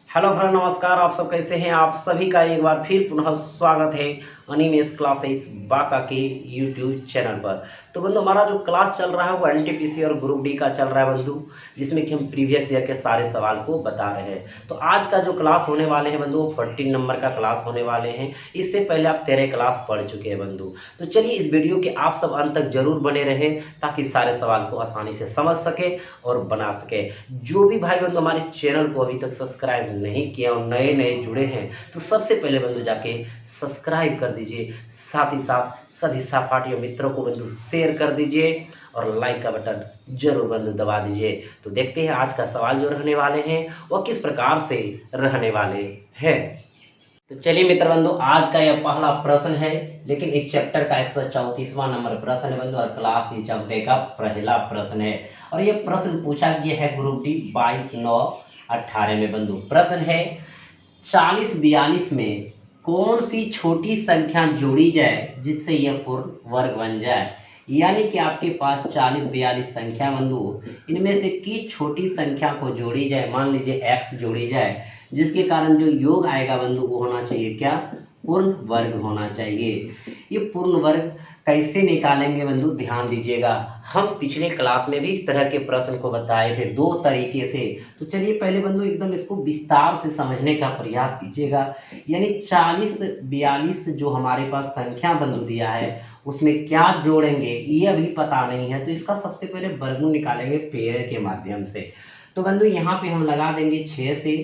Hello friend, नमस्कार। आप सब कैसे हैं? आप सभी का एक बार फिर पुनः स्वागत है अनिमेश क्लासेस बाका के यूट्यूब चैनल पर। तो बंधु, हमारा जो क्लास चल रहा है वो एनटीपीसी और ग्रुप डी का चल रहा है बंधु, जिसमें कि हम प्रीवियस ईयर के सारे सवाल को बता रहे हैं। तो आज का जो क्लास होने वाले हैं बंधु, वो 14 नंबर का क्लास होने वाले हैं। इससे पहले आप 13 क्लास पढ़ चुके हैं बंधु। तो चलिए, इस वीडियो के आप सब अंत तक जरूर बने रहें, ताकि सारे सवाल को आसानी से समझ सके और बना सके। जो भी भाई बंधु हमारे चैनल को अभी तक सब्सक्राइब नहीं किया और नए नए जुड़े हैं, तो सबसे पहले बंधु जाके सब्सक्राइब कर दीजिए। साथ ही साथ सभी सहपाठी और मित्रों को बंधु शेयर कर दीजिए और लाइक का बटन जरूर बंधु दबा दीजिए। तो देखते हैं आज का सवाल जो रहने वाले हैं वह किस प्रकार से रहने वाले हैं। तो चलिए मित्र बंधु, आज का यह पहला प्रश्न है, लेकिन इस चैप्टर का 134वां नंबर प्रश्न है बंधु, और क्लास ही चौथे का पहला प्रश्न है। और यह प्रश्न पूछा गया है ग्रुप डी 22/9/18 में बंधु। प्रश्न है 40-42 में कौन सी छोटी संख्या जोड़ी जाए जिससे यह पूर्ण वर्ग बन जाए। यानी कि आपके पास 40-42 संख्या बंधु, इनमें से किस छोटी संख्या को जोड़ी जाए। मान लीजिए x जोड़ी जाए, जिसके कारण जो योग आएगा बंधु वो होना चाहिए क्या? पूर्ण वर्ग होना चाहिए। ये पूर्ण वर्ग कैसे निकालेंगे बंधु, ध्यान दीजिएगा। हम पिछले क्लास में भी इस तरह के प्रश्न को बताए थे 2 तरीके से। तो चलिए पहले बंधु एकदम इसको विस्तार से समझने का प्रयास कीजिएगा। यानी 40-42 जो हमारे पास संख्या बंधु दिया है, उसमें क्या जोड़ेंगे ये अभी पता नहीं है। तो इसका सबसे पहले वर्गमूल निकालेंगे पेयर के माध्यम से। तो बंधु यहाँ पे हम लगा देंगे 6 से,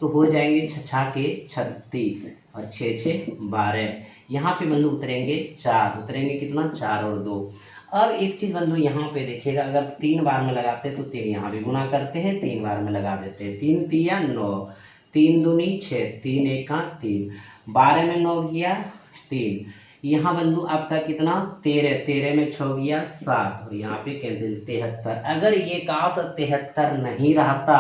तो हो जाएंगे 6 के 36 और 6 6 12। यहाँ पे बंधु उतरेंगे 4, उतरेंगे कितना? 4 और 2। अब एक चीज बंधु यहाँ पे देखिएगा, अगर 3 बार में लगाते हैं तो 3 यहाँ भी गुना करते हैं, 3 बार में लगा देते हैं। 3 तिया 9, 3 दूनी 6, 3 एका 3, 12 में 9 गया 3। यहाँ बंधु आपका कितना? 13, 13 में 6 गया 7, और यहाँ पे कैंसिल 73। अगर ये काश 73 नहीं रहता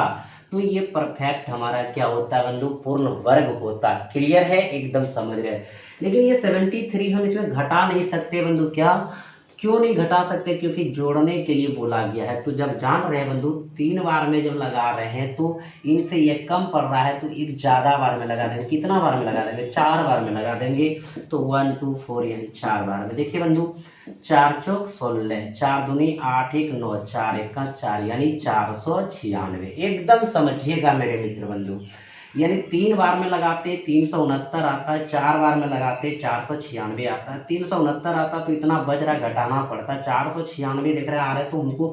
तो ये परफेक्ट हमारा क्या होता है बंधु? पूर्ण वर्ग होता। क्लियर है? एकदम समझ रहे हैं। लेकिन ये 73 हम इसमें घटा नहीं सकते बंधु। क्या? क्यों नहीं घटा सकते? क्योंकि जोड़ने के लिए बोला गया है। तो जब जान रहे हैं बंधु 3 बार में जब लगा रहे हैं तो इनसे ये कम पड़ रहा है, तो एक ज़्यादा बार में लगा देंगे। कितना बार में लगा देंगे? 4 बार में लगा देंगे। तो 1 2 4 यानी 4 बार में। देखिए बंधु, 4 चौक 16, 4 दूनी 8 1 9, 4 1 4 यानी 496। एकदम समझिएगा मेरे मित्र बंधु। यानी 3 बार में लगाते 369 आता है, 4 बार में लगाते 496 आता है। 369 आता तो इतना बच रहा, घटाना पड़ता। 496 दिख रहा आ रहा है, तो उनको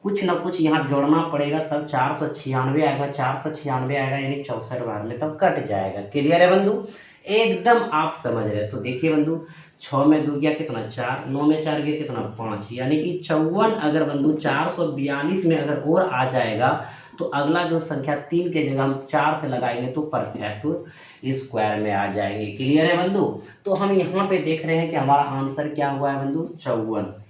कुछ ना कुछ यहाँ जोड़ना पड़ेगा, तब 496 आएगा। 496 आएगा यानी 64 बार में तब कट जाएगा। क्लियर है बंधु? एकदम आप समझ रहे। तो देखिए बंधु, 6 में 2 गया कितना? 4, 9 में 4 गया कितना? 5, यानी कि 54। अगर बंधु 442 में अगर और आ जाएगा तो अगला जो संख्या 3 के जगह हम 4 से लगाएंगे तो परफेक्ट स्क्वायर में आ जाएंगे। क्लियर है बंधु? तो हम यहाँ पे देख रहे हैं कि हमारा आंसर क्या हुआ है बंधु? 54।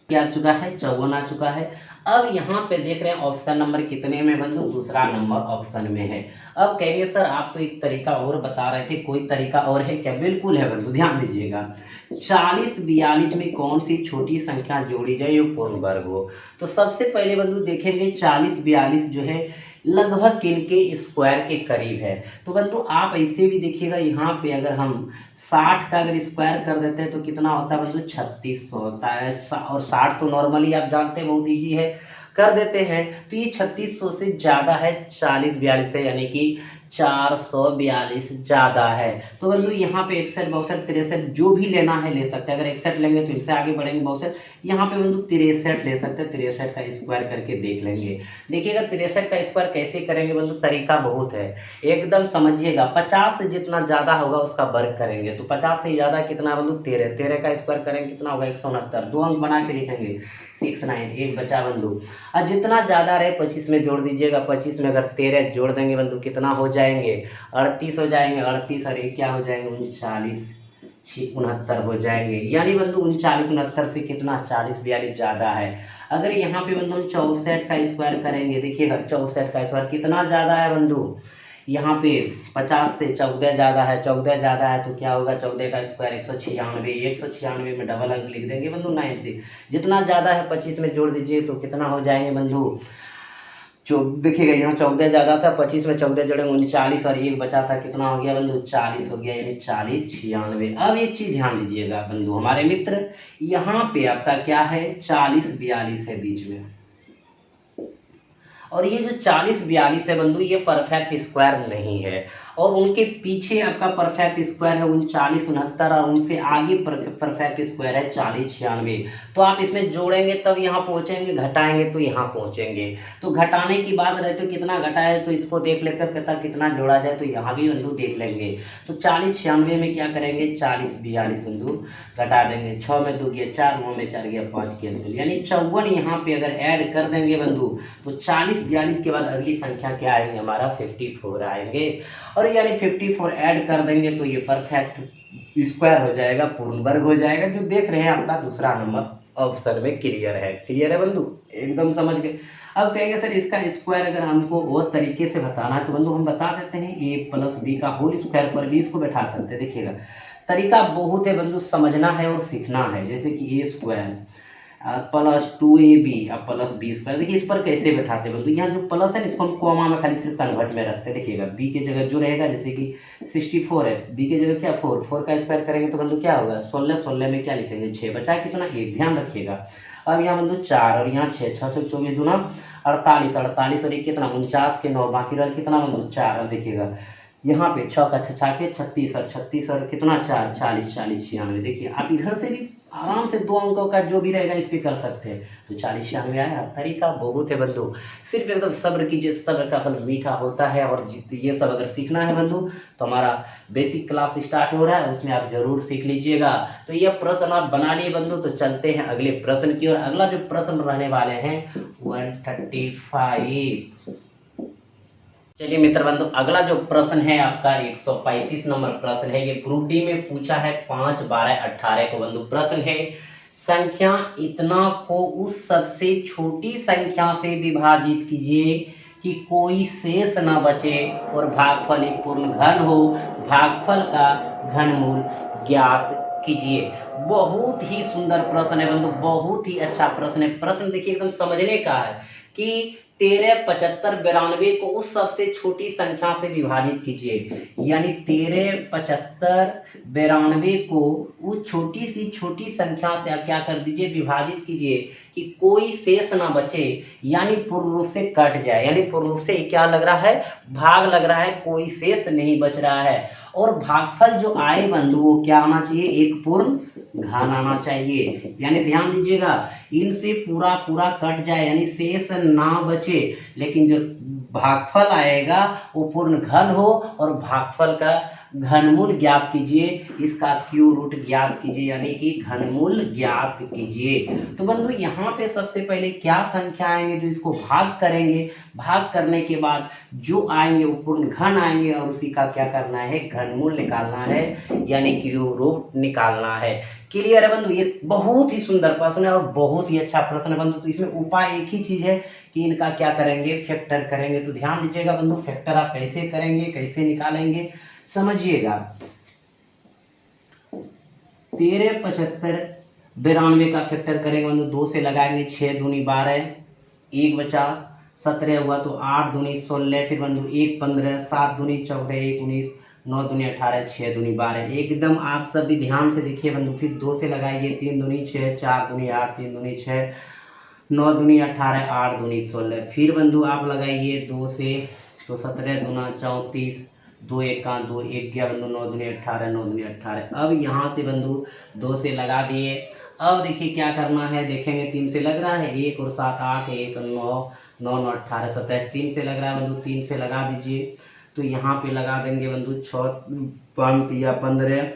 क्या आ चुका है? 54 आ चुका है। अब यहाँ पे देख रहे हैं ऑप्शन नंबर कितने में बंधु? दूसरा नंबर ऑप्शन में है। अब कहेंगे सर आप तो एक तरीका और बता रहे थे, कोई तरीका और है क्या? बिल्कुल है बंधु, ध्यान दीजिएगा। 40-42 में कौन सी छोटी संख्या जोड़ी जाए जो पूर्ण वर्ग हो। तो सबसे पहले बंधु देखेंगे 40-42 जो है लगभग किनके स्क्वायर के करीब है। तो बंधु आप ऐसे भी देखिएगा, यहाँ पे अगर हम 60 का अगर स्क्वायर कर देते हैं तो कितना होता है बंधु? 3600 होता है। और 60 तो नॉर्मली आप जानते हैं बहुत ईजी है, कर देते हैं। तो ये 3600 से ज़्यादा है 40-42 से, यानी कि 442 ज़्यादा है। तो बंधु यहाँ पे 61 62 63 जो भी लेना है ले सकते हैं। अगर 61 लेंगे तो इनसे आगे बढ़ेंगे 62, यहाँ पे बंधु 63 ले सकते हैं। 63 का स्क्वायर करके देख लेंगे। देखिएगा 63 का स्क्वायर कैसे करेंगे बंधु? तरीका बहुत है, एकदम समझिएगा। 50 से जितना ज़्यादा होगा उसका वर्ग करेंगे। तो 50 से ज़्यादा कितना बंधु? 13, 13 का स्क्वायर करेंगे कितना होगा? 169। 2 अंक बना के लिखेंगे 69, एक बचा बंधु। और जितना ज़्यादा रहे 25 में जोड़ दीजिएगा। 25 में अगर 13 जोड़ देंगे बंधु कितना हो जाएंगे? 38 हो जाएंगे। 38 और एक क्या हो जाएंगे? 39, 69 हो जाएंगे। यानी बंधु 39 69 से कितना? 40-42 ज़्यादा है। अगर यहाँ पे बंधु हम 64 का स्क्वायर करेंगे, देखिएगा 64 का स्क्वायर कितना ज़्यादा है बंधु? यहाँ पे 50 से 14 ज़्यादा है। 14 ज़्यादा है तो क्या होगा? 14 का स्क्वायर 196। 196 में डबल अंक लिख देंगे बंधु 9 से। जितना ज़्यादा है 25 में जोड़ दीजिए तो कितना हो जाएंगे बंधु? देखिएगा यहाँ 14 ज़्यादा था, 25 में 14 जोड़ेंगे 39 और एक बचा था, कितना हो गया बंधु 40 हो गया, यानी 40 96। अब एक चीज़ ध्यान दीजिएगा बंधु हमारे मित्र, यहाँ पे आपका क्या है 40 42 है बीच में, और ये जो 40 42 है बंधु ये परफेक्ट स्क्वायर नहीं है, और उनके पीछे आपका परफेक्ट स्क्वायर है 39 69, और उनसे आगे परफेक्ट स्क्वायर है 40 96। तो आप इसमें जोड़ेंगे तब यहाँ पहुँचेंगे, घटाएंगे तो यहाँ पहुँचेंगे। तो घटाने की बात रहे तो कितना घटाए तो इसको देख लेते हैं, कहता कितना जोड़ा जाए तो यहाँ भी बंधु देख लेंगे। तो 40 96 में क्या करेंगे 40 42 बंधु घटा देंगे, 6 में 2 गया 4, 9 में 4 गया 5 कैंसिल, यानी 54 यहाँ पे अगर ऐड कर देंगे बंधु तो 40 42 के बाद अगली संख्या क्या आएंगे हमारा 54 आएंगे, और यानी 54 ऐड कर देंगे तो ये परफेक्ट स्क्वायर हो जाएगा, पूर्ण वर्ग हो जाएगा। जो देख रहे हैं आपका दूसरा नंबर ऑप्शन में क्लियर है। क्लियर है बंधु, एकदम समझ गए। अब कहेंगे सर इसका स्क्वायर अगर हमको और तरीके से बताना है तो बंधु हम बता देते हैं a प्लस बी का होल स्क्वायर पर भी इसको बैठा सकते हैं। देखिएगा तरीका बहुत है बंधु, समझना है और सीखना है। जैसे कि a square plus 2ab plus B square, देखिए इस पर कैसे बैठाते हैं बंधु, यहाँ जो प्लस है इसको हम कॉमा में खाली सिर्फ कन्वर्ट में रखते हैं। देखिएगा b के जगह जो रहेगा जैसे कि 64 है, b के जगह क्या 4 का स्क्वायर करेंगे तो बंधु क्या होगा 16 16 में क्या लिखेंगे 6, बचा कितना 1, ध्यान रखिएगा। अब यहाँ बंधु 4 और यहाँ 6, 6 6 24 दूना 48, 48 और 1 कितना 49 के 9, बाकी रहा कितना बंधु 4। अब देखिएगा यहाँ पे 6 का 6 के 36 और 36 और कितना 4 40 40 96। देखिए आप इधर से भी आराम से 2 अंकों का जो भी रहेगा इस पे कर सकते हैं। तो 40 96 आया। तरीका बहुत है बंधु, सिर्फ एकदम सब्र कीजिए, सब्र का फल मीठा होता है। और ये सब अगर सीखना है बंधु तो हमारा बेसिक क्लास स्टार्ट हो रहा है, उसमें आप जरूर सीख लीजिएगा। तो ये प्रश्न आप बना लिए बंधु, तो चलते हैं अगले प्रश्न की। और अगला जो प्रश्न रहने वाले हैं 135। चलिए मित्र बंधु अगला जो प्रश्न है आपका 135 नंबर प्रश्न है। ये ग्रुप डी में पूछा है 5 12 18 को बंधु। प्रश्न है संख्या इतना को उस सबसे छोटी संख्या से विभाजित कीजिए कि कोई शेष न बचे और भागफल एक पूर्ण घन हो, भागफल का घनमूल ज्ञात कीजिए। बहुत ही सुंदर प्रश्न है बंधु, बहुत ही अच्छा प्रश्न है। प्रश्न देखिए एकदम समझने का है कि 13 75 92 को उस सबसे छोटी संख्या से विभाजित कीजिए, यानी 13 75 92 को उस छोटी संख्या से आप क्या कर दीजिए विभाजित कीजिए कि कोई शेष ना बचे, यानी पूर्ण रूप से कट जाए। यानी पूर्ण रूप से क्या लग रहा है भाग लग रहा है, कोई शेष नहीं बच रहा है। और भागफल जो आए बंधु वो क्या आना चाहिए एक पूर्ण घन आना चाहिए। यानी ध्यान दीजिएगा इनसे पूरा पूरा कट जाए यानी शेष ना बचे, लेकिन जो भागफल आएगा वो पूर्ण घन हो और भागफल का घनमूल ज्ञात कीजिए, इसका क्यू रूट ज्ञात कीजिए, यानी कि घनमूल ज्ञात कीजिए। तो बंधु यहाँ पे सबसे पहले क्या संख्या आएंगे जो इसको भाग करेंगे, भाग करने के बाद जो आएंगे वो पूर्ण घन आएंगे और उसी का क्या करना है घनमूल निकालना है, यानी क्यू रूट निकालना है। क्लियर है बंधु, ये बहुत ही सुंदर प्रश्न है और बहुत ही अच्छा प्रश्न है बंधु। तो इसमें उपाय एक ही चीज है कि इनका क्या करेंगे फैक्टर करेंगे। तो ध्यान दीजिएगा बंधु फैक्टर आप कैसे करेंगे कैसे निकालेंगे समझिएगा। 13 75 92 का फैक्टर करेंगे बंधु, 2 से लगाएंगे 6 दूनी 12, 1 बचा 17 हुआ तो 8 दूनी 16, फिर बंधु 1 15, 7 दूनी 14, 1 19, 9 दूनी 18, 6 दूनी 12। एकदम आप सब भी ध्यान से देखिए बंधु। फिर 2 से लगाइए 3 दूनी 6, 4 दूनी 8, 3 दूनी 6, 9 दूनी 18, 8 दूनी 16। फिर बंधु आप लगाइए 2 से तो 17 दूना 34, 2 1 का 2 1 गया बंधु, 9 दूनी 18, 9 दूनी 18। अब यहाँ से बंधु 2 से लगा दिए। अब देखिए क्या करना है, देखेंगे 3 से लग रहा है 1 और 7 8, 1 9 9 9 18 17, 3 से लग रहा है बंधु, 3 से लगा दीजिए। तो यहाँ पे लगा देंगे बंधु 6 5 तिया 15,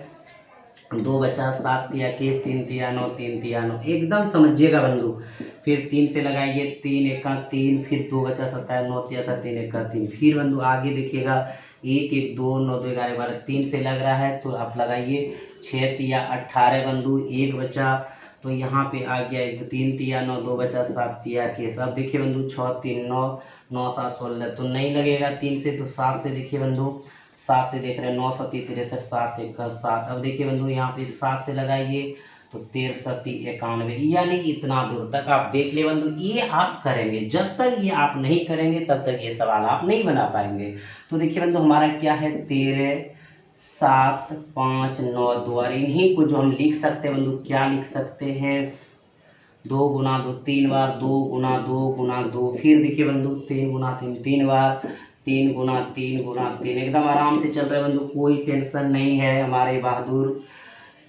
2 बचा 7 तिया 21, 3 तिया 9, 3 तिया 9। एकदम समझिएगा बंधु। फिर 3 से लगाइए 3 1 का 3, फिर 2 बचा 27, 9 तिया 7, 3 1 का 3। फिर बंधु आगे देखिएगा 1 1 2 9 2 11 12, 3 से लग रहा है तो आप लगाइए 6 तिया 18 बंधु, 1 बचा तो यहाँ पे आ गया 3 तिया 9, 2 बचा 7 तिया के। अब देखिए बंधु 6 3 9 9 7 16 तो नहीं लगेगा 3 से, तो 7 से देखिए बंधु 7 से देख रहे हैं 9 7 63 7 1 7। अब देखिए बंधु यहाँ पे 7 से लगाइए तो 13 सती 91, यानी इतना दूर तक आप देख ले बंधु। ये आप करेंगे, जब तक ये आप नहीं करेंगे तब तक ये सवाल आप नहीं बना पाएंगे। तो देखिए बंधु हमारा क्या है 13 7 5 9 2, और इन्हीं को जो हम लिख सकते हैं बंधु, क्या लिख सकते हैं 2 गुना 2 3 बार, 2 गुना 2 गुना 2, फिर देखिए बंधु 3 गुना 3 3 बार, 3 गुना 3 गुना 3, एकदम आराम से चल रहा है बंधु, कोई टेंशन नहीं है हमारे बहादुर।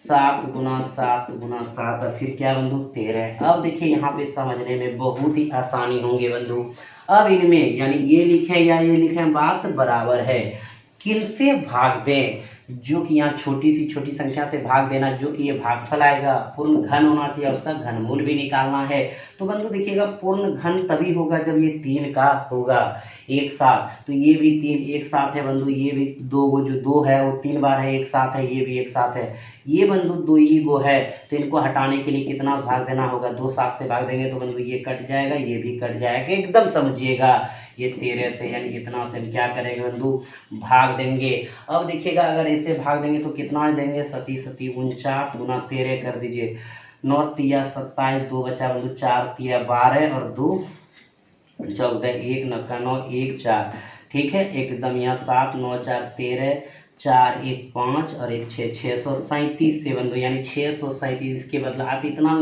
7 गुना 7 गुना 7, और फिर क्या बंधु 13। अब देखिए यहाँ पे समझने में बहुत ही आसानी होंगे बंधु। अब इनमें यानी ये लिखें या ये लिखें बात बराबर है, किनसे भाग दें, जो कि यहाँ छोटी संख्या से भाग देना, जो कि ये भागफल आएगा पूर्ण घन होना चाहिए, उसका घनमूल भी निकालना है। तो बंधु देखिएगा पूर्ण घन तभी होगा जब ये 3 का होगा एक साथ, तो ये भी 3 एक साथ है बंधु, ये भी 2 वो जो 2 है वो 3 बार है एक साथ है, ये भी एक साथ है, ये बंधु 2 ही गो है। तो इनको हटाने के लिए कितना भाग देना होगा, 2 7 से भाग देंगे तो बंधु ये कट जाएगा, ये भी कट जाएगा, एकदम समझिएगा। ये 13 से यानी इतना से हम क्या करेंगे बंधु, भाग देंगे। अब देखिएगा अगर ऐसे भाग देंगे तो कितना देंगे, 49 गुना 13 कर दीजिए, 9 तिया 27, 2 बचा बंधु, 4 तिया 12 और 2 14, 1 9 का 9 1 4, ठीक है एकदम। यहाँ 7 9 4 13, 4 1 5 और 1 6, 637 से बंधु, यानी 637 के बदला आप इतना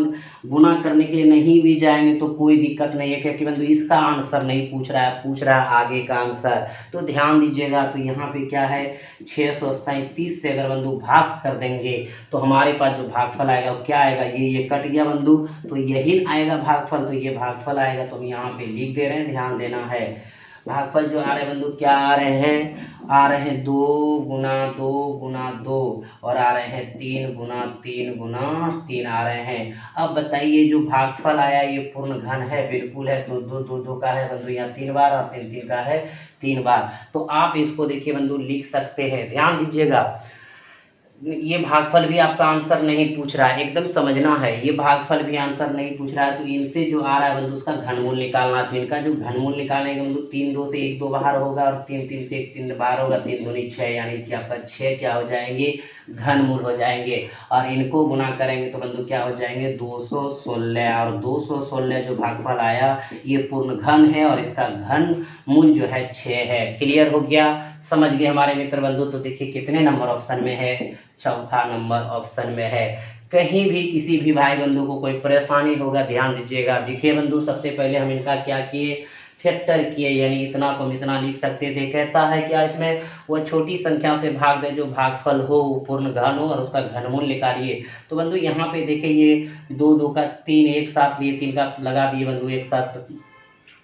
गुना करने के लिए नहीं भी जाएंगे तो कोई दिक्कत नहीं है, क्योंकि बंधु इसका आंसर नहीं पूछ रहा है, पूछ रहा है आगे का आंसर। तो ध्यान दीजिएगा, तो यहाँ पे क्या है 637 से अगर बंधु भाग कर देंगे तो हमारे पास जो भागफल आएगा वो क्या आएगा, ये कट गया बंधु, तो यही आएगा भागफल, तो ये भागफल आएगा। तो हम यहाँ पे लिख दे रहे हैं, ध्यान देना है। भागफल जो आ रहे हैं बंधु क्या आ रहे हैं, आ रहे हैं 2 गुना 2 गुना 2, और आ रहे हैं 3 गुना 3 गुना 3 आ रहे हैं। अब बताइए जो भागफल आया ये पूर्ण घन है, बिल्कुल है, तो 2 2 2 का है बंधु यहाँ 3 बार, और 3 3 का है 3 बार। तो आप इसको देखिए बंधु लिख सकते हैं, ध्यान दीजिएगा। ये भागफल भी आपका आंसर नहीं पूछ रहा है, एकदम समझना है, ये भागफल भी आंसर नहीं पूछ रहा है। तो इनसे जो आ रहा है बंधु उसका घनमूल निकालना, तो इनका जो घनमूल निकालने के बंधु 3 2 से 1 2 बाहर होगा, और 3 3 से 1 3 बाहर होगा, 3 दूनी 6, यानी कि आपका 6 क्या हो जाएंगे, घनमूल हो जाएंगे। और इनको गुना करेंगे तो बंधु क्या हो जाएंगे 216, और 216 जो भागफल आया ये पूर्ण घन है, और इसका घनमूल जो है 6 है। क्लियर हो गया, समझ गए हमारे मित्र बंधु। तो देखिए कितने नंबर ऑप्शन में है, चौथा नंबर ऑप्शन में है। कहीं भी किसी भी भाई बंधु को कोई परेशानी होगा ध्यान दीजिएगा। देखिए बंधु सबसे पहले हम इनका क्या किए, फैक्टर किए, यानी इतना को हम इतना लिख सकते थे। कहता है क्या इसमें वो छोटी संख्या से भाग दे जो भागफल हो पूर्ण घन हो, और उसका घनमूल निकालिए। तो बंधु यहाँ पे देखिए ये 2 2 का 3 एक साथ लिए, 3 का लगा दिए बंधु एक साथ,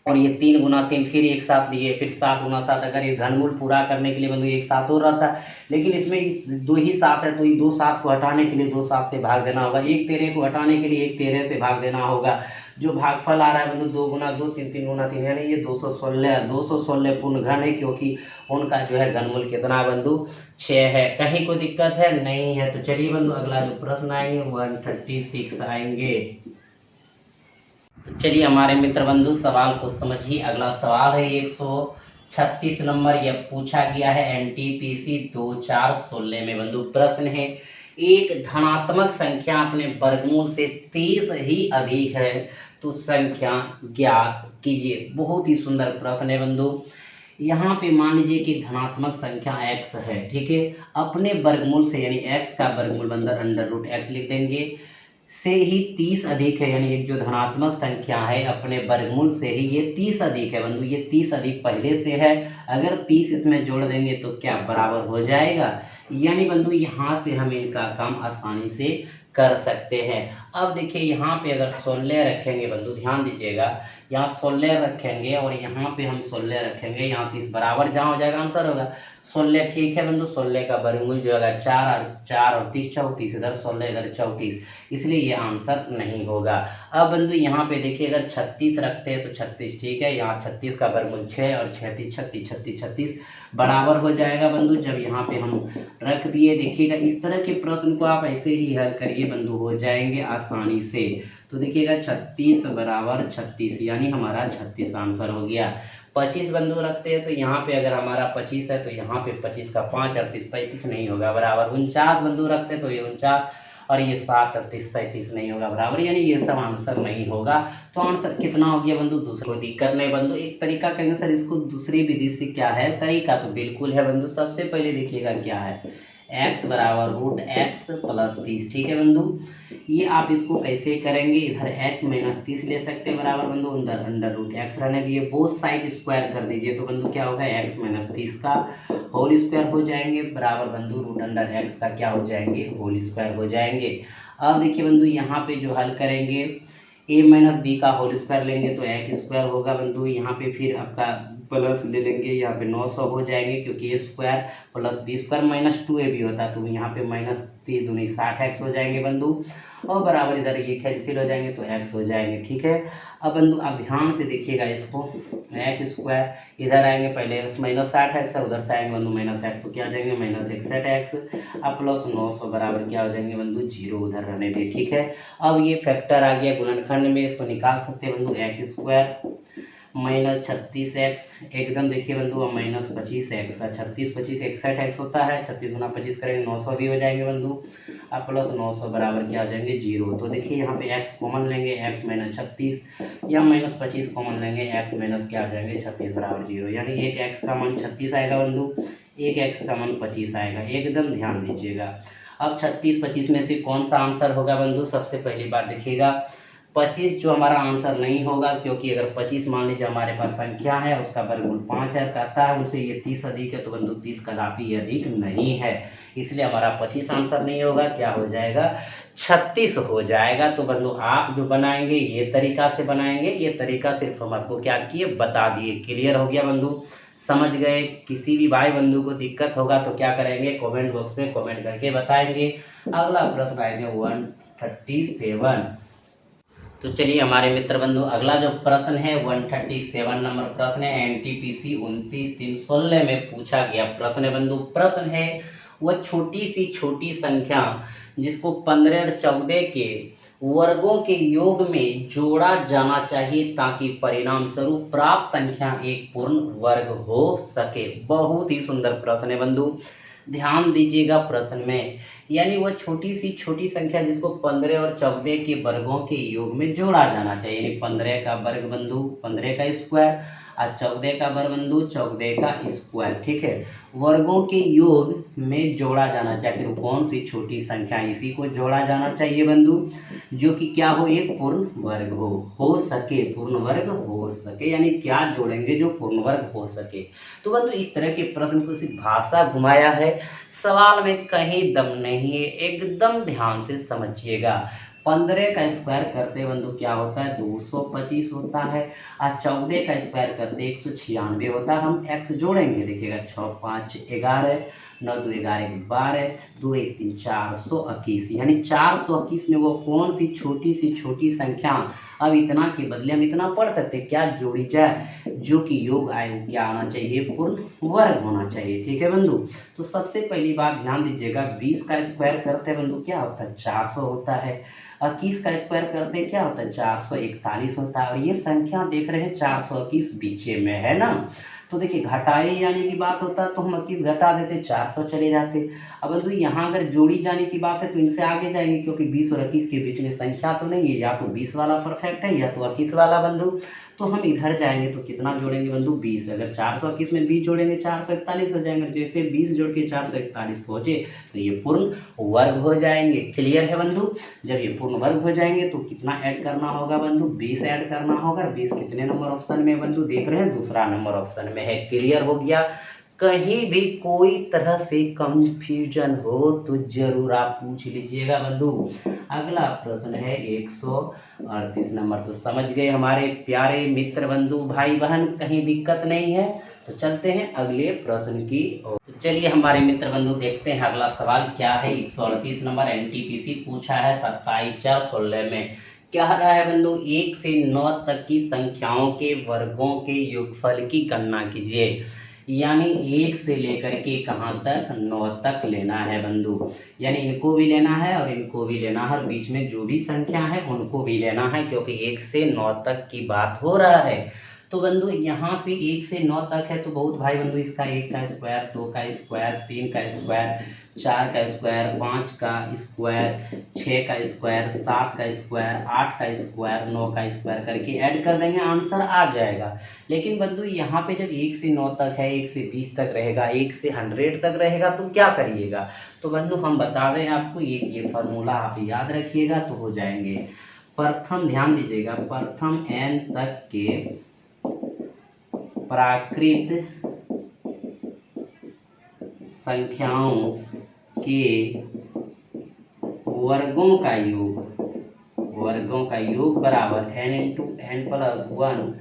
और ये 3 गुना 3 फिर एक साथ लिए, फिर 7 गुना 7, अगर ये घनमूल पूरा करने के लिए बंधु एक साथ हो रहा था, लेकिन इसमें इस 2 ही 7 है, तो ये 2 7 को हटाने के लिए 2 7 से भाग देना होगा, 1 13 को हटाने के लिए 1 13 से भाग देना होगा। जो भागफल आ रहा है बंधु 2 गुना 2 3 3 गुना 3, यानी ये 216 पूर्ण घन है, क्योंकि उनका जो है घनमूल कितना बंधु 6 है। कहीं कोई दिक्कत है नहीं है। तो चलिए बंधु अगला जो प्रश्न आएंगे 136 आएंगे। तो चलिए हमारे मित्र बंधु सवाल को समझिए। अगला सवाल है 136 नंबर, यह पूछा गया है एनटीपीसी 2016 में बंधु। प्रश्न है एक धनात्मक संख्या अपने वर्गमूल से 30 ही अधिक है तो संख्या ज्ञात कीजिए। बहुत ही सुंदर प्रश्न है बंधु। यहाँ पे मान लीजिए कि धनात्मक संख्या x है, ठीक है, अपने वर्गमूल से यानी x का वर्गमूल अंदर अंडर रूट x लिख देंगे, से ही 30 अधिक है, यानी एक जो धनात्मक संख्या है अपने वर्गमूल से ही ये 30 अधिक है बंधु। ये 30 अधिक पहले से है, अगर 30 इसमें जोड़ देंगे तो क्या बराबर हो जाएगा, यानी बंधु यहाँ से हम इनका काम आसानी से कर सकते हैं। अब देखिए यहाँ पे अगर 16 रखेंगे बंधु, ध्यान दीजिएगा, यहाँ 16 रखेंगे और यहाँ पे हम 16 रखेंगे, यहाँ 30 बराबर जहाँ हो जाएगा आंसर होगा 16, ठीक है बंधु। 16 का वर्गमूल जो होगा 4 और 30 34, इधर 16 इधर 34, इसलिए ये आंसर नहीं होगा। अब बंधु यहाँ पे देखिए अगर 36 रखते हैं तो 36, ठीक है, यहाँ 36 का वर्गमूल 6 और 36 36 36 36 बराबर हो जाएगा बंधु। जब यहाँ पे हम रख दिए, देखिएगा इस तरह के प्रश्न को आप ऐसे ही हल करिए बंधु, हो जाएंगे आसानी से। तो देखिएगा 36 बराबर 36, यानी हमारा 36 आंसर हो गया। 25 बंधु रखते हैं तो यहाँ पे अगर हमारा 25 है तो यहाँ पे 25 का 5 38 35 नहीं होगा बराबर। 49 बंधु रखते हैं तो ये 49 और ये 7 38 37 नहीं होगा बराबर, यानी ये सब आंसर नहीं होगा। तो आंसर कितना हो गया बंधु, दूसरे। कोई दिक्कत नहीं बंधु, एक तरीका कहेंगे सर इसको दूसरी विधि से, क्या है तरीका, तो बिल्कुल है बंधु। सबसे पहले देखिएगा क्या है, x बराबर रूट एक्स प्लस 30, ठीक है बंधु। ये आप इसको कैसे करेंगे, इधर x माइनस 30 ले सकते हैं बराबर बंधु, अंदर अंडर रूट एक्स रहने दिए, बोथ साइड स्क्वायर कर दीजिए, तो बंधु क्या होगा x माइनस 30 का होल स्क्वायर हो जाएंगे बराबर बंधु रूट अंडर एक्स का क्या हो जाएंगे, होल स्क्वायर हो जाएंगे। अब देखिए बंधु यहाँ पे जो हल करेंगे a माइनस बी का होल स्क्वायर लेंगे तो x स्क्वायर होगा बंधु, यहाँ पे फिर आपका प्लस ले लेंगे, यहाँ पे 900 हो जाएंगे क्योंकि A square plus B square minus 2a भी होता है, तो यहाँ पे माइनस 3 दूनी 60x हो जाएंगे बंधु, और बराबर इधर ये कैंसिल हो जाएंगे तो x हो जाएंगे, ठीक है। अब बंधु आप ध्यान से देखिएगा इसको, x स्क्वायर इधर आएंगे, पहले माइनस 60x है, उधर से आएंगे बंधु माइनस x, तो क्या आ जाएंगे माइनस 61x, अब प्लस 900 बराबर क्या हो जाएंगे बंधु, 0 उधर रहने दे, ठीक है। अब ये फैक्टर आ गया गुणनखंड में, इसको निकाल सकते हैं बंधु, x स्क्वायर माइनस 36x एकदम देखिए बंधु, अब माइनस 25x, 36 25 61x होता है, 36 गुना 25 करेंगे 900 भी हो जाएंगे बंधु, अब प्लस 900 बराबर क्या हो जाएंगे 0। तो देखिए यहाँ पे x कॉमन लेंगे, x माइनस 36 या माइनस 25 कॉमन लेंगे, x माइनस क्या आ जाएंगे 36 बराबर 0, यानी एक x का मान 36 आएगा बंधु, एक x का मान 25 आएगा, एकदम ध्यान दीजिएगा। अब 36 25 में से कौन सा आंसर होगा बंधु, सबसे पहली बात देखिएगा 25 जो हमारा आंसर नहीं होगा, क्योंकि अगर 25 मान लीजिए हमारे पास संख्या है उसका वर्गमूल 5 है, कहता है उनसे ये 30 अधिक है, तो बंधु 30 कदापि अधिक नहीं है, इसलिए हमारा 25 आंसर नहीं होगा, क्या हो जाएगा 36 हो जाएगा। तो बंधु आप जो बनाएंगे ये तरीका से बनाएंगे, ये तरीका सिर्फ हम आपको क्या किए बता दिए, क्लियर हो गया बंधु, समझ गए। किसी भी भाई बंधु को दिक्कत होगा तो क्या करेंगे, कमेंट बॉक्स में कमेंट करके बताएंगे। अगला प्रश्न आएंगे 137। तो चलिए हमारे मित्र बंधु अगला जो प्रश्न है 137 नंबर प्रश्न है, एनटीपीसी 29/3/16 में पूछा गया प्रश्न है बंधु। प्रश्न है वह छोटी सी छोटी संख्या जिसको 15 और 14 के वर्गों के योग में जोड़ा जाना चाहिए ताकि परिणाम स्वरूप प्राप्त संख्या एक पूर्ण वर्ग हो सके। बहुत ही सुंदर प्रश्न है बंधु, ध्यान दीजिएगा प्रश्न में, यानी वह छोटी सी छोटी संख्या जिसको 15 और 14 के वर्गों के योग में जोड़ा जाना चाहिए, यानी 15 का वर्ग बंधु 15 का स्क्वायर और 14 का वर्ग बंधु 14 का स्क्वायर, ठीक है, वर्गों के योग में जोड़ा जाना चाहिए। तो कौन सी छोटी संख्या, इसी को जोड़ा जाना चाहिए बंधु, जो कि क्या हो एक पूर्ण वर्ग हो सके, पूर्ण वर्ग हो सके, यानी क्या जोड़ेंगे जो पूर्ण वर्ग हो सके। तो बंधु इस तरह के प्रश्न को सिर्फ भाषा घुमाया है, सवाल में कहीं दम नहीं है, एकदम ध्यान से समझिएगा। 15 का स्क्वायर करते बंधु क्या होता है 225 होता है, और 14 का स्क्वायर करते 196 होता है। हम x जोड़ेंगे, देखिएगा 6 5 11, 9 2 11 12, 2 1 3 421, यानी 421 में वो कौन सी छोटी संख्या, अब इतना के बदले हम इतना पढ़ सकते क्या जोड़ी जाए, जो कि योग आए वो क्या आना चाहिए, पूर्ण वर्ग होना चाहिए, ठीक है बंधु। तो सबसे पहली बात ध्यान दीजिएगा, 20 का स्क्वायर करते हैं बंधु क्या होता है 400 होता है, 21 का स्क्वायर करते हैं क्या होता है 441 होता है, और ये संख्या देख रहे हैं 421 बीचे में है ना। तो देखिए घटाए जाने की बात होता है तो हम 21 घटा देते 400 चले जाते। अब बंधु यहाँ अगर जोड़ी जाने की बात है तो इनसे आगे जाएंगे, क्योंकि 20 और 21 के बीच में संख्या तो नहीं है, या तो 20 वाला परफेक्ट है या तो 21 वाला बंधु। तो हम इधर जाएंगे तो कितना जोड़ेंगे बंधु 20, अगर 421 में 20 जोड़ेंगे 441 हो जाएंगे, जैसे 20 जोड़ के 441 पहुंचे तो ये पूर्ण वर्ग हो जाएंगे, क्लियर है बंधु। जब ये पूर्ण वर्ग हो जाएंगे तो कितना ऐड करना होगा बंधु 20 ऐड करना होगा। 20 कितने नंबर ऑप्शन में बंधु देख रहे हैं, दूसरा नंबर ऑप्शन में है, क्लियर हो गया। कहीं भी कोई तरह से कंफ्यूजन हो तो जरूर आप पूछ लीजिएगा बंधु। अगला प्रश्न है 138 नंबर। तो समझ गए हमारे प्यारे मित्र बंधु भाई बहन, कहीं दिक्कत नहीं है। तो चलते हैं अगले प्रश्न की ओर। तो चलिए हमारे मित्र बंधु देखते हैं अगला सवाल क्या है। 138 नंबर एनटीपीसी पूछा है 27/4/16 में। क्या रहा है बंधु 1 से 9 तक की संख्याओं के वर्गों के योगफल की गणना कीजिए, यानी 1 से लेकर के कहाँ तक 9 तक लेना है बंधु, यानी इनको भी लेना है और इनको भी लेना है, और बीच में जो भी संख्या है उनको भी लेना है, क्योंकि 1 से 9 तक की बात हो रहा है। तो बंधु यहाँ पे 1 से 9 तक है, तो बहुत भाई बंधु इसका 1 का स्क्वायर, 2 का स्क्वायर, 3 का स्क्वायर, 4 का स्क्वायर, 5 का स्क्वायर, 6 का स्क्वायर, 7 का स्क्वायर, 8 का स्क्वायर, 9 का स्क्वायर करके ऐड कर देंगे, आंसर आ जाएगा। लेकिन बंधु यहाँ पे जब 1 से 9 तक है, 1 से 20 तक रहेगा, 1 से 100 तक रहेगा, तो क्या करिएगा? तो बंधु हम बता दें आपको, ये फार्मूला आप याद रखिएगा तो हो जाएंगे। प्रथम ध्यान दीजिएगा, प्रथम n तक के प्राकृत संख्याओं के वर्गों का योग बराबर n into N plus 1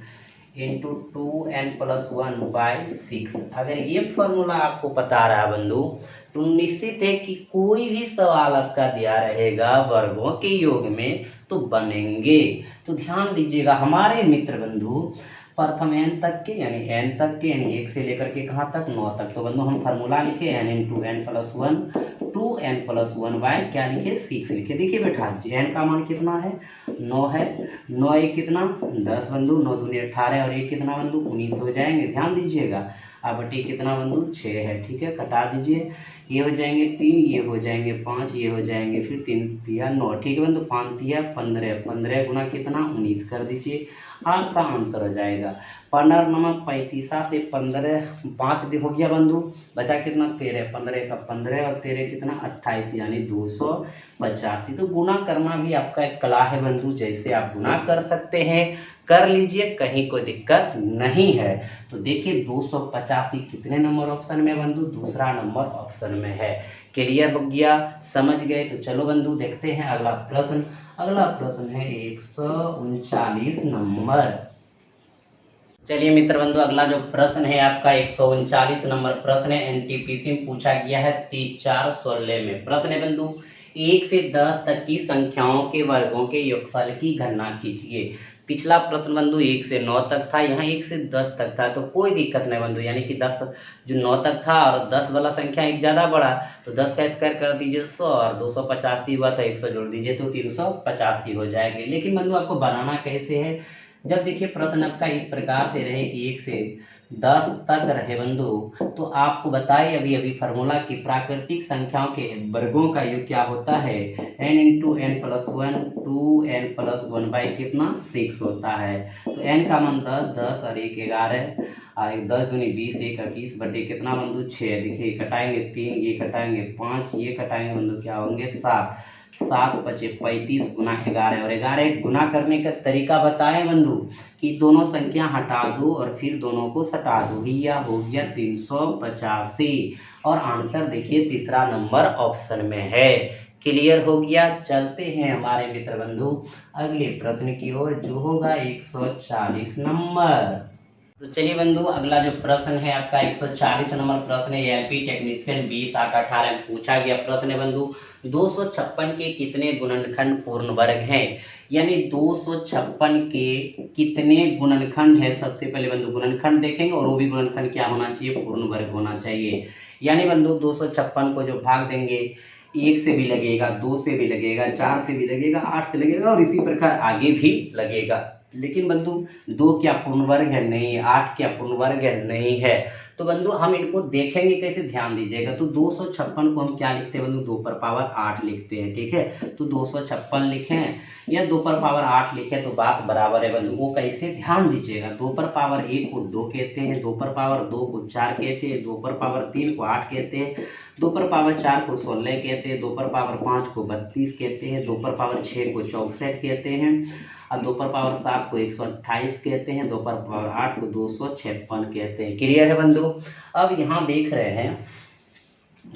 into 2n+1/6। अगर ये फॉर्मूला आपको पता रहा बंधु, तो निश्चित है कि कोई भी सवाल आपका दिया रहेगा वर्गों के योग में तो बनेंगे। तो ध्यान दीजिएगा हमारे मित्र बंधु, प्रथम n तक के यानी यानी 1 से लेकर के कहाँ तक 9 तक। तो बंधु हम फार्मूला लिखे n into N plus 1 2n+1 by क्या लिखे 6 लिखे। देखिए बैठा दीजिए, n का मान कितना है 9 है, 9 एक कितना 10 बंधु, 9 दूनी 18 और एक कितना बंधु 19 हो जाएंगे। ध्यान दीजिएगा, अब बटे कितना बंधु 6 है, ठीक है, कटा दीजिए, ये हो जाएंगे 3, ये हो जाएंगे 5, ये हो जाएंगे फिर 3 तिया 9, ठीक है बंधु, 5 तिया 15, 15 गुना कितना 19 कर दीजिए, आपका आंसर हो जाएगा 15 नमक 35 से 15 5 हो गया बंधु, बचा कितना 13, 15 का 15 और 13 कितना 28 यानी 285। तो गुना करना भी आपका एक कला है बंधु, जैसे आप गुना कर सकते हैं कर लीजिए, कहीं कोई दिक्कत नहीं है। तो देखिए 285 कितने नंबर ऑप्शन में बंधु, दूसरा नंबर ऑप्शन में है। क्लियर हो गया, समझ गए? तो चलो बंधु देखते हैं अगला प्रश्न। अगला प्रश्न है 139 नंबर। चलिए मित्र बंधु, अगला जो प्रश्न है आपका 139 नंबर प्रश्न है, एनटीपीसी में पूछा गया है 30/4/16 में। प्रश्न है बंधु, 1 से 10 तक की संख्याओं के वर्गों के योगफल की गणना कीजिए। पिछला प्रश्न बंधु 1 से 9 तक था, यहाँ 1 से 10 तक था, तो कोई दिक्कत नहीं बंधु, यानी कि 10 जो 9 तक था और 10 वाला संख्या एक ज़्यादा बड़ा, तो 10 का स्क्वायर कर दीजिए 100 और 285 हुआ तो 100 जोड़ दीजिए तो 385 हो जाएंगे। लेकिन बंधु आपको बनाना कैसे है, जब देखिए प्रश्न आपका इस प्रकार से रहे कि 1 से 10 तक रहे बंधु, तो आपको बताइए अभी अभी फार्मूला की प्राकृतिक संख्याओं के वर्गों का योग क्या होता है, n into N plus 1 2n+1 by कितना 6 होता है। तो n का मान 10, 10 और 1 11 और 10 दूनी 20, 1 21 बटे कितना बंधु 6। देखिए कटाएंगे 3, ये कटाएंगे 5, ये कटाएंगे बंधु क्या होंगे 7, 7 पचे 35 गुना 11 और 11 गुना करने का तरीका बताएं बंधु कि दोनों संख्या हटा दो और फिर दोनों को सटा दो, यह हो गया 385 और आंसर देखिए तीसरा नंबर ऑप्शन में है। क्लियर हो गया, चलते हैं हमारे मित्र बंधु अगले प्रश्न की ओर जो होगा 140 नंबर। तो चलिए बंधु अगला जो प्रश्न है आपका 140 नंबर प्रश्न है, एलपी टेक्नीशियन 20/8/18 में पूछा गया प्रश्न है बंधु, 256 के कितने गुणनखंड पूर्ण वर्ग हैं। यानी 256 के कितने गुणनखंड है, सबसे पहले बंधु गुणनखंड देखेंगे और वो भी गुणनखंड क्या होना चाहिए, पूर्ण वर्ग होना चाहिए। यानी बंधु 256 को जो भाग देंगे 1 से भी लगेगा, 2 से भी लगेगा, 4 से भी लगेगा, 8 से लगेगा और इसी प्रकार आगे भी लगेगा। लेकिन बंधु 2 क्या पूर्ण वर्ग है, नहीं है। 8 क्या पूर्ण वर्ग है, नहीं है। तो बंधु हम इनको देखेंगे कैसे, ध्यान दीजिएगा। तो 256 को हम क्या लिखते हैं बंधु, 2 पर पावर 8 लिखते हैं, ठीक है। तो 256 लिखें या 2 पर पावर 8 लिखें तो बात बराबर है बंधु। वो कैसे, ध्यान दीजिएगा। 2 पर पावर 1 को 2 कहते हैं, 2 पर पावर 2 को 4 कहते हैं, 2 पर पावर 3 को 8 कहते हैं, 2 पर पावर 4 को 16 कहते हैं, 2 पर पावर 5 को 32 कहते हैं, 2 पर पावर 6 को 64 कहते हैं और 2 पर पावर 7 को 128 कहते हैं, 2 पर पावर 8 को 256 कहते हैं। क्लियर है बंधु। अब यहाँ देख रहे हैं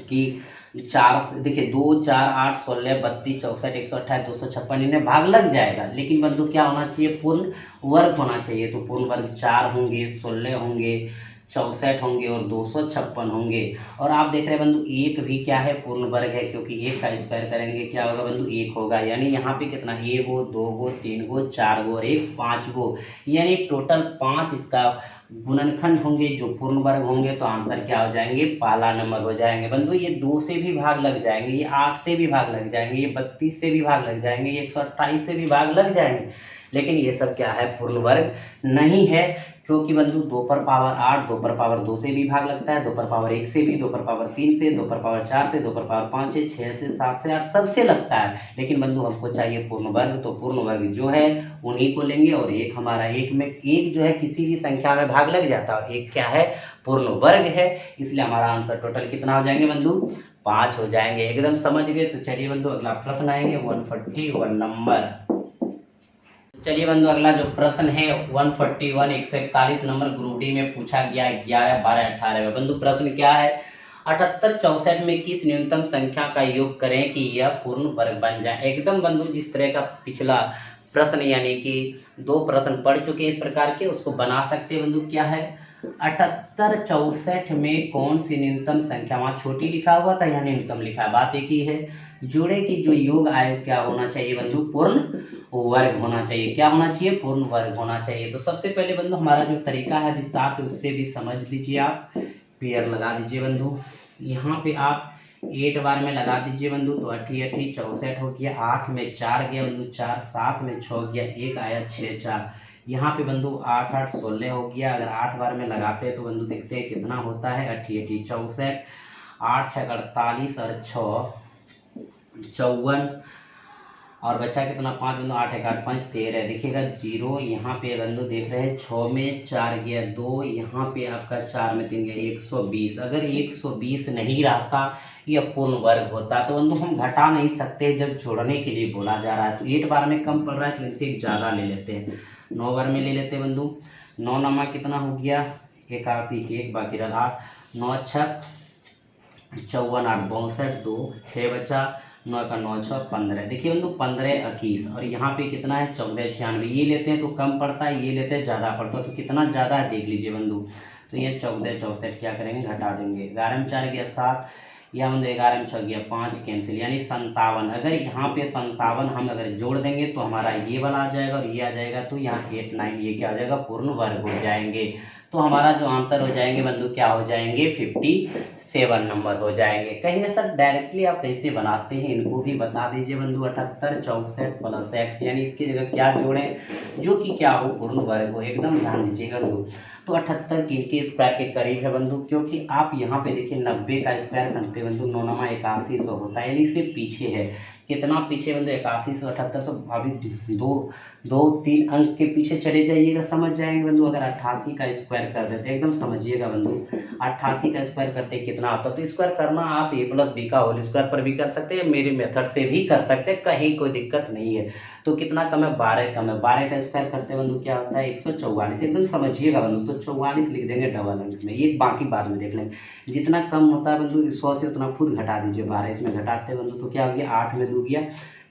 कि 4 देखिए 2 4 8 16 32 64 128 256 इन्हें भाग लग जाएगा, लेकिन बंधु क्या होना चाहिए, पूर्ण वर्ग होना चाहिए। तो पूर्ण वर्ग 4 होंगे, 16 होंगे, 64 होंगे और 256 होंगे। और आप देख रहे हैं बंधु 1 भी क्या है, पूर्ण वर्ग है, क्योंकि 1 का स्क्वायर करेंगे क्या होगा बंधु 1 होगा। यानी यहाँ पे कितना 1 गो 2 गो 3 गो 4 गो और 1 5 गो, यानी टोटल 5 इसका गुणनखंड होंगे जो पूर्ण वर्ग होंगे। तो आंसर क्या हो जाएंगे, पहला नंबर हो जाएंगे बंधु। ये 2 से भी भाग लग जाएंगे, ये 8 से भी भाग लग जाएंगे, ये 32 से भी भाग लग जाएंगे, ये 128 से भी भाग लग जाएंगे। लेकिन ये सब क्या है, पूर्ण वर्ग नहीं है, क्योंकि बंधु 2 पर पावर 8 2 पर पावर 2 से भी भाग लगता है, 2 पर पावर 1 से भी, 2 पर पावर 3 से, 2 पर पावर 4 से, 2 पर पावर 5 से, 6 से, 7 से, 8 सबसे लगता है। लेकिन बंधु हमको चाहिए पूर्ण वर्ग, तो पूर्ण वर्ग जो है उन्हीं को लेंगे। और एक हमारा एक में एक जो है किसी भी संख्या में भाग लग जाता है, और एक क्या है, पूर्ण वर्ग है, इसलिए हमारा आंसर टोटल कितना हो जाएंगे बंधु, 5 हो जाएंगे। एकदम समझ गए। तो चलिए बंधु अगला प्रश्न आएंगे 141 नंबर। चलिए बंधु अगला जो प्रश्न है 141 141 नंबर ग्रुप डी में पूछा गया 11 12 18 में। बंधु प्रश्न क्या है, 78 64 में किस न्यूनतम संख्या का योग करें कि यह पूर्ण वर्ग बन जाए। एकदम बंधु जिस तरह का पिछला प्रश्न यानी कि 2 प्रश्न पढ़ चुके हैं इस प्रकार के, उसको बना सकते हैं बंधु। क्या है, 78 64 में कौन सी न्यूनतम संख्या, वहाँ छोटी लिखा हुआ था या न्यूनतम लिखा है, बात एक ही है। जोड़े की जो योग आए क्या होना चाहिए बंधु, पूर्ण वर्ग होना चाहिए। क्या होना चाहिए, पूर्ण वर्ग होना चाहिए। तो सबसे पहले बंधु हमारा जो तरीका है विस्तार से उससे भी समझ लीजिए। आप पेयर लगा दीजिए बंधु, यहाँ पे आप 8 बार में लगा दीजिए बंधु, तो 80 80 64 हो गया, 8 में 4 गया बंधु 4, 7 में 6 गया 1 आया 6 4, यहाँ पे बंधु 8 8 16 हो गया। अगर 8 बार में लगाते हैं तो बंधु देखते हैं कितना होता है, 80 80 64, 8 6 48 और 6 54, और बचा कितना 5 बंधु, 8 1 8 5 13। देखिएगा 0 यहाँ पे बंधु देख रहे हैं, 6 में 4 गया 2, यहाँ पे आपका 4 में 3 गया 120। अगर 120 नहीं रहता यह पूर्ण वर्ग होता, तो बंधु हम घटा नहीं सकते जब जोड़ने के लिए बोला जा रहा है। तो 8 बार में कम पड़ रहा है तो इनसे एक ज़्यादा ले लेते हैं, 9 बार में ले लेते हैं बंधु। 9 नमा कितना हो गया 81 के 1 बाकी रहा 8, 9 छक 54 8 62 2 6 बचा, 9 का 9 6 15। देखिए बंधु 15 21, और यहाँ पे कितना है 14 96। ये लेते हैं तो कम पड़ता है, ये लेते हैं ज़्यादा पड़ता है, तो कितना ज़्यादा है देख लीजिए बंधु। तो ये 14 64 क्या करेंगे, घटा देंगे। 11 में 4 गया 7, या बंधु 11 में 6 गया 5 कैंसिल, यानी 57। अगर यहाँ पे 57 हम अगर जोड़ देंगे तो हमारा ये वाला आ जाएगा और ये आ जाएगा, तो यहाँ 8 9 ये क्या हो जाएगा, पूर्ण वर्ग हो जाएंगे। तो हमारा जो आंसर हो जाएंगे बंधु क्या हो जाएंगे, 57 नंबर हो जाएंगे। कहेंगे सर डायरेक्टली आप कैसे बनाते हैं, इनको भी बता दीजिए बंधु। 78 64 प्लस x, यानी इसकी जगह क्या जोड़ें जो कि क्या हो, पूर्ण वर्ग हो। एकदम ध्यान दीजिएगा बंधु। तो 78 के स्क्वायर के करीब है बंधु, क्योंकि आप यहाँ पे देखिए 90 का स्क्वायर करते बंधु 9 नमा 81 100 होता है, यानी इससे पीछे है। कितना पीछे बंधु, 81 से 78, तो अभी 2-3 अंक के पीछे चले जाइएगा, समझ जाएंगे बंधु। अगर 88 का स्क्वायर कर देते, एकदम समझिएगा बंधु, 88 का स्क्वायर करते कितना आता है। तो स्क्वायर करना आप a + b का होल स्क्वायर पर भी कर सकते हैं, मेरे मेथड से भी कर सकते हैं, कहीं कोई दिक्कत नहीं है। तो कितना कम है, 12 कम है। 12 का स्क्वायर करते बंधु क्या होता है, 144। एकदम समझिएगा बंधु। तो 44 लिख देंगे डबल अंक में, ये बाकी बाद में देख लेंगे। जितना कम होता है बंधु 100 से, उतना खुद घटा दीजिए। 12 इसमें घटाते बंधु तो क्या हो गया, 8 में 2 गया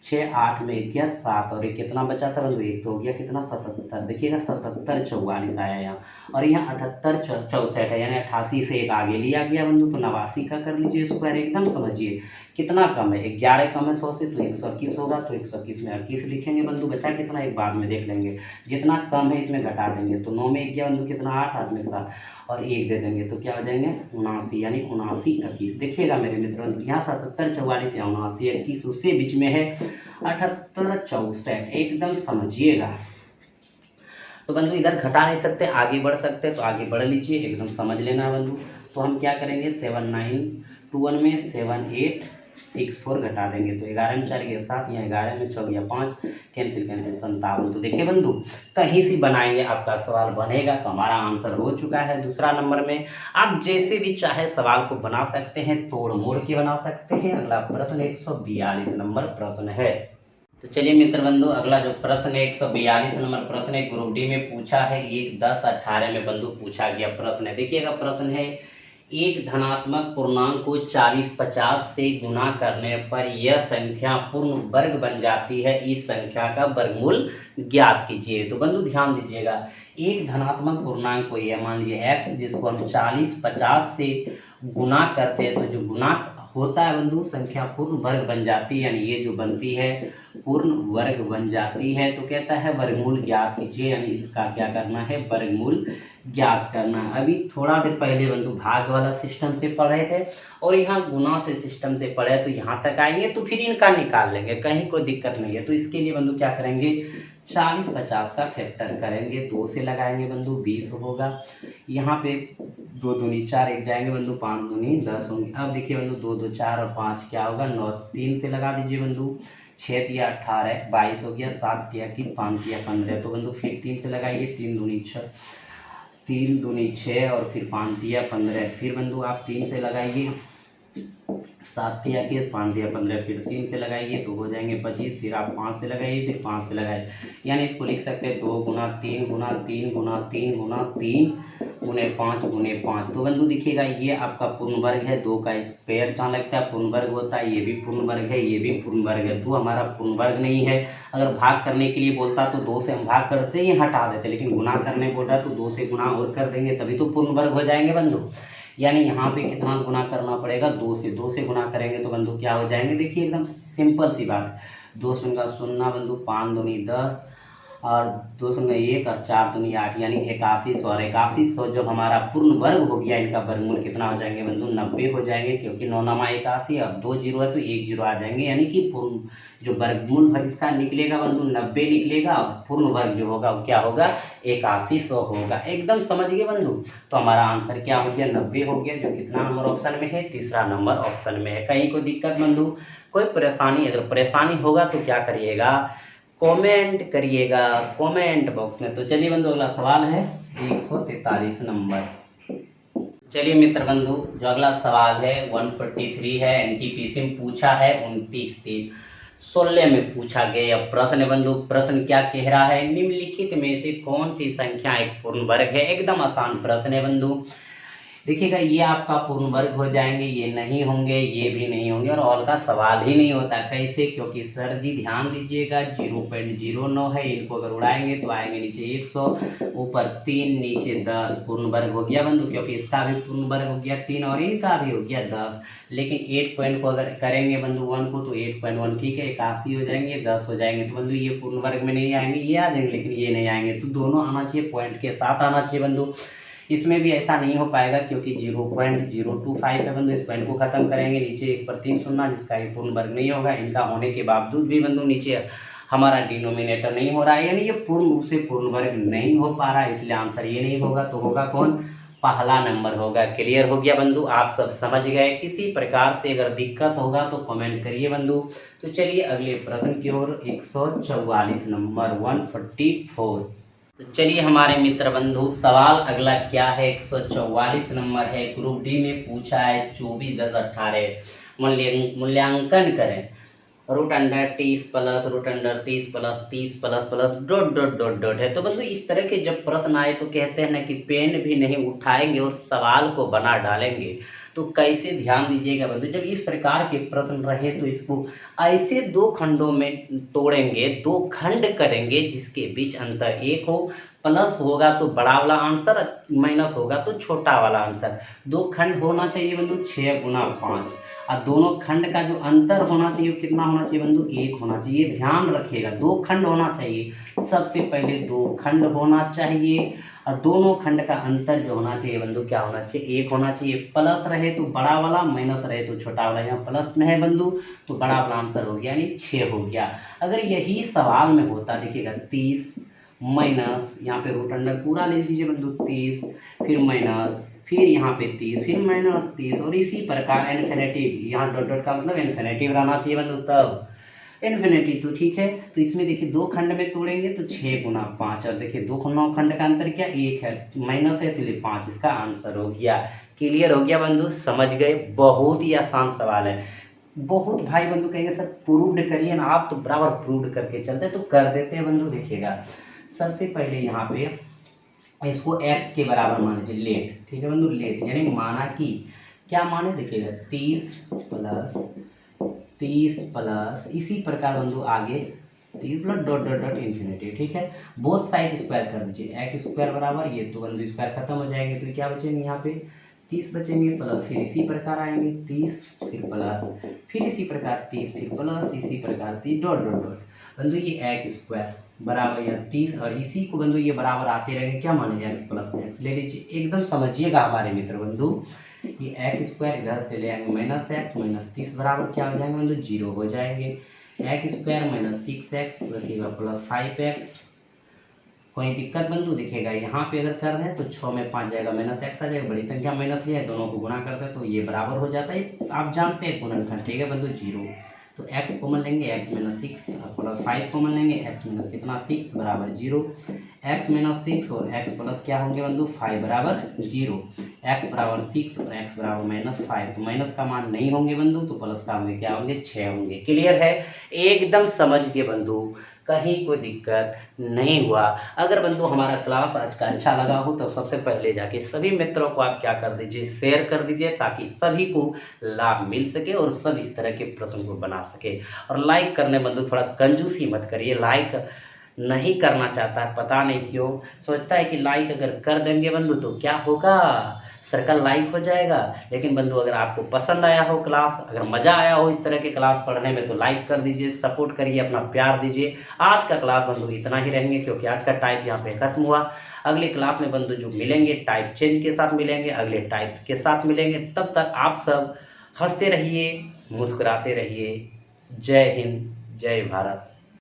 6, 8 में 1 गया 7, और एक कितना बचा था बंधु, एक तो हो गया कितना 77। देखिएगा 77 44 आया यहाँ, और यहाँ 78 64 है, यानी 88 से एक आगे लिया गया बंधु। तो 89 का कर लीजिए स्क्वायर, एकदम समझिए कितना कम है, 11 कम है 100 से, तो 121 होगा। तो 121 में 21 लिखेंगे बंधु। बचा कितना, एक बाद में देख लेंगे। जितना कम है इसमें घटा देंगे, तो 9 में 1 गया बंधु कितना 8, 8 में 7 और 1 दे देंगे, तो क्या हो जाएंगे 79, यानी 79 21। देखिएगा मेरे मित्रों, यहाँ 77 44 या 79 21, उससे बीच में है 78 64, एकदम समझिएगा। तो बंधु इधर घटा नहीं सकते, आगे बढ़ सकते, तो आगे बढ़ लीजिए, एकदम समझ लेना बंधु। तो हम क्या करेंगे, 7921 में 7864 घटा देंगे, तो 11 में 4 गया 7, यहाँ 11 में 6 गया 5, कैंसिल 57। तो देखिए बंधु कहीं से बनाएंगे आपका सवाल बनेगा। तो हमारा आंसर हो चुका है दूसरा नंबर में। आप जैसे भी चाहे सवाल को बना सकते हैं, तोड़ मोड़ के बना सकते हैं। अगला प्रश्न 142 नंबर प्रश्न है। तो चलिए मित्र बंधु अगला जो प्रश्न है 142 नंबर प्रश्न है, ग्रुप डी में पूछा है। 1 10 18 में बंधु पूछा गया प्रश्न है। देखिएगा प्रश्न है, एक धनात्मक पूर्णांक को 40 50 से गुना करने पर यह संख्या पूर्ण वर्ग बन जाती है, इस संख्या का वर्गमूल ज्ञात कीजिए। तो बंधु ध्यान दीजिएगा, एक धनात्मक पूर्णांक को यह मान लीजिए x, जिसको हम 40 50 से गुना करते हैं, तो जो गुना होता है बंधु संख्या पूर्ण वर्ग बन जाती है, यानी ये जो बनती है पूर्ण वर्ग बन जाती है। तो कहता है वर्गमूल ज्ञात कीजिए, यानी इसका क्या करना है, वर्गमूल ज्ञात करना। अभी थोड़ा देर पहले बंधु भाग वाला सिस्टम से पढ़े थे और यहाँ गुना से सिस्टम से पढ़े, तो यहाँ तक आएंगे तो फिर इनका निकाल लेंगे, कहीं कोई दिक्कत नहीं है। तो इसके लिए बंधु क्या करेंगे, 40-50 का फैक्टर करेंगे, 2 से लगाएंगे बंधु 20 होगा। यहाँ पे 2 दूनी 4 एक जाएंगे बंधु, 5 दूनी 10 होंगे। अब देखिए बंधु 2 2 4 और 5 क्या होगा 9, 3 से लगा दीजिए बंधु, 6 तिया 18 22 हो गया, 7 तिया 21 5 तिया 15। तो बंधु फिर 3 से लगाइए, 3 दूनी 6, 3 दूनी 6 और फिर 5 तिया 15। फिर बंधु आप 3 से लगाइए, 7 तिया 21 5 तिया 15। फिर 3 से लगाइए तो हो जाएंगे 25। फिर आप 5 से लगाइए, फिर 5 से लगाइए, यानी इसको लिख सकते हैं 2 गुना 3 गुना 3 गुना 3 गुना 3 गुने 5 गुने 5। तो बंधु देखिएगा ये आपका पूर्ण वर्ग है, 2 का स्क्वायर जहाँ लगता है पूर्ण वर्ग होता है, ये भी पूर्ण वर्ग है, ये भी पूर्ण वर्ग है। तो हमारा पूर्ण वर्ग नहीं है। अगर भाग करने के लिए बोलता तो 2 से हम भाग करते ही हटा देते, लेकिन गुना करने बोल रहा है तो 2 से गुना और कर देंगे तभी तो पूर्ण वर्ग हो जाएंगे बंधु। यानी यहाँ पे कितना गुना करना पड़ेगा, 2 से। 2 से गुना करेंगे तो बंधु क्या हो जाएंगे, देखिए एकदम सिंपल सी बात, 2 शून्य 0 बंधु, 5 दूनी 10 और 2 शून्य 1 और 4 दूनी 8, यानी 8100। और 8100 जब हमारा पूर्ण वर्ग हो गया, इनका वर्गमूल कितना हो जाएंगे बंधु, 90 हो जाएंगे, क्योंकि 9 9 81, अब 2 जीरो है तो 1 जीरो आ जाएंगे, यानी कि पूर्ण जो वर्गमूल है इसका निकलेगा बंधु 90 निकलेगा, और पूर्ण वर्ग जो होगा वो क्या होगा 8100 होगा। एकदम समझ गए बंधु। तो हमारा आंसर क्या हो गया 90 हो गया, जो कितना नंबर ऑप्शन में है, तीसरा नंबर ऑप्शन में है। कहीं कोई दिक्कत बंधु, कोई परेशानी, अगर परेशानी होगा तो क्या करिएगा, कमेंट करिएगा कमेंट बॉक्स में। तो चलिए बंधु अगला सवाल है 143 नंबर। चलिए मित्र बंधु जो अगला सवाल है 143 है, एनटीपीसी में पूछा है 29/3/16 में पूछा गया प्रश्न है बंधु। प्रश्न क्या कह रहा है, निम्नलिखित में से कौन सी संख्या एक पूर्ण वर्ग है। एकदम आसान प्रश्न है बंधु। देखिएगा ये आपका पूर्ण वर्ग हो जाएंगे, ये नहीं होंगे, ये भी नहीं होंगे, और ऑल का सवाल ही नहीं होता। कैसे, क्योंकि सर जी ध्यान दीजिएगा 0.09 है, इनको अगर उड़ाएंगे तो आएंगे नीचे 100, ऊपर 3 नीचे 10, पूर्ण वर्ग हो गया बंधु, क्योंकि इसका भी पूर्ण वर्ग हो गया 3 और इनका भी हो गया 10। लेकिन 8 पॉइंट को अगर करेंगे बंधु 1 को तो 8.1 ठीक है, 81 हो जाएंगे, 10 हो जाएंगे। तो बंधु ये पूर्ण वर्ग में नहीं आएंगे, ये आ जाएंगे, लेकिन ये नहीं आएंगे। तो दोनों आना चाहिए, पॉइंट के साथ आना चाहिए बंधु। इसमें भी ऐसा नहीं हो पाएगा, क्योंकि 0.025 है बंधु। इस पॉइंट को खत्म करेंगे, नीचे 1 पर 3 शून्य, जिसका ये पूर्ण वर्ग नहीं होगा। इनका होने के बावजूद भी बंधु नीचे हमारा डिनोमिनेटर नहीं हो रहा है, यानी ये पूर्ण रूप से पूर्ण वर्ग नहीं हो पा रहा है, इसलिए आंसर ये नहीं होगा। तो होगा कौन, पहला नंबर होगा। क्लियर हो गया बंधु, आप सब समझ गए। किसी प्रकार से अगर दिक्कत होगा तो कमेंट करिए बंधु। तो चलिए अगले प्रश्न की ओर 144 नंबर 144। तो चलिए हमारे मित्र बंधु सवाल अगला क्या है, 144 नंबर है, ग्रुप डी में पूछा है 24/10/18 मूल्यांकन करें root under 30 plus root under 30 plus 30 plus plus dot dot dot dot है। तो बंधु इस तरह के जब प्रश्न आए तो कहते हैं ना कि पेन भी नहीं उठाएंगे और सवाल को बना डालेंगे। तो कैसे, ध्यान दीजिएगा बंधु, जब इस प्रकार के प्रश्न रहे तो इसको ऐसे 2 खंडों में तोड़ेंगे, 2 खंड करेंगे जिसके बीच अंतर 1 हो, प्लस होगा तो बड़ा वाला आंसर, माइनस होगा तो छोटा वाला आंसर। 2 खंड होना चाहिए बंधु 6 गुना 5, और दोनों खंड का जो अंतर होना चाहिए कितना होना चाहिए बंधु 1 होना चाहिए। ध्यान रखिएगा 2 खंड होना चाहिए, सबसे पहले 2 खंड होना चाहिए, और दोनों खंड का अंतर जो होना चाहिए बंधु क्या होना चाहिए 1 होना चाहिए। प्लस रहे तो बड़ा वाला, माइनस रहे तो छोटा वाला। यहाँ प्लस में है बंधु तो बड़ा वाला आंसर हो गया, यानी 6 हो गया। अगर यही सवाल में होता, देखिएगा 30 माइनस, यहाँ पे रूट अंडर पूरा ले लीजिए बंधु 30, फिर माइनस, फिर यहाँ पे 30, फिर माइनस 30, और इसी प्रकार इन्फिनेटिव, यहाँ डॉट डॉट का मतलब इन्फिनेटिव रहना चाहिए बंधु, तब इन्फिनेटी। तो ठीक है, तो इसमें देखिए 2 खंड में तोड़ेंगे तो 6 गुना 5, और देखिए 2 खंड का अंतर क्या 1 है, माइनस है इसलिए 5, इसका आंसर हो गया। क्लियर हो गया बंधु, समझ गए। बहुत ही आसान सवाल है। बहुत भाई बंधु कहेंगे सर प्रूव्ड करिए ना, आप तो बराबर प्रूव्ड करके चलते, तो कर देते हैं बंधु। देखिएगा सबसे पहले यहाँ पे इसको x के बराबर मान लीजिए, लेट, ठीक है बंधु, लेट यानी माना कि, क्या माने, देखिएगा 30 प्लस इसी प्रकार बंधु आगे 30 plus dot dot dot infinity, ठीक है। बोथ साइड स्क्वायर कर दीजिए, x स्क्वायर बराबर, ये तो बंधु स्क्वायर खत्म हो जाएंगे, तो क्या बचेंगे यहाँ पे 30 बचेंगे, प्लस फिर इसी प्रकार आएंगे 30, फिर प्लस, फिर इसी प्रकार 30, फिर प्लस, इसी प्रकार 30 डॉट डॉट डॉट बंधु, ये x स्क्वायर बराबर या 30, और इसी को बंधु ये बराबर आते रहेंगे, क्या माने x प्लस एक्स ले लीजिए। एकदम समझिएगा हमारे मित्र बंधु, ये x स्क्वायर इधर से ले आएंगे माइनस एक्स, माइनस 30 बराबर क्या हो जाएंगे बंधु 0 हो जाएंगे। X square minus 6x plus 5x। कोई दिक्कत बंधु दिखेगा यहाँ पे अगर कर रहे हैं तो 6 में 5 जाएगा माइनस एक्स आ जाएगा, बड़ी संख्या माइनस लिया है, दोनों को गुणा करते हैं तो ये बराबर हो जाता है। आप जानते हैं गुणनखंड, ठीक है बंधु, 0। तो x कॉमन लेंगे, x माइनस 6 प्लस 5 कॉमन लेंगे, x माइनस कितना 6 बराबर 0। x माइनस 6 और x प्लस क्या होंगे बंधु 5 बराबर 0। x बराबर 6 और x बराबर माइनस 5, तो माइनस का मान नहीं होंगे बंधु, तो प्लस का होंगे क्या होंगे 6 होंगे। क्लियर है, एकदम समझ के बंधु, कहीं कोई दिक्कत नहीं हुआ। अगर बंधु हमारा क्लास आज का अच्छा लगा हो तो सबसे पहले जाके सभी मित्रों को आप क्या कर दीजिए, शेयर कर दीजिए, ताकि सभी को लाभ मिल सके और सब इस तरह के प्रश्न को बना सके। और लाइक करने बंधु थोड़ा कंजूसी मत करिए, लाइक नहीं करना चाहता है, पता नहीं क्यों, सोचता है कि लाइक अगर कर देंगे बंधु तो क्या होगा, सर्कल लाइक हो जाएगा। लेकिन बंधु अगर आपको पसंद आया हो क्लास, अगर मज़ा आया हो इस तरह के क्लास पढ़ने में, तो लाइक कर दीजिए, सपोर्ट करिए, अपना प्यार दीजिए। आज का क्लास बंधु इतना ही रहेंगे, क्योंकि आज का टाइप यहाँ पे खत्म हुआ। अगली क्लास में बंधु जो मिलेंगे टाइप चेंज के साथ मिलेंगे, अगले टाइप के साथ मिलेंगे। तब तक आप सब हंसते रहिए, मुस्कुराते रहिए। जय हिंद, जय भारत।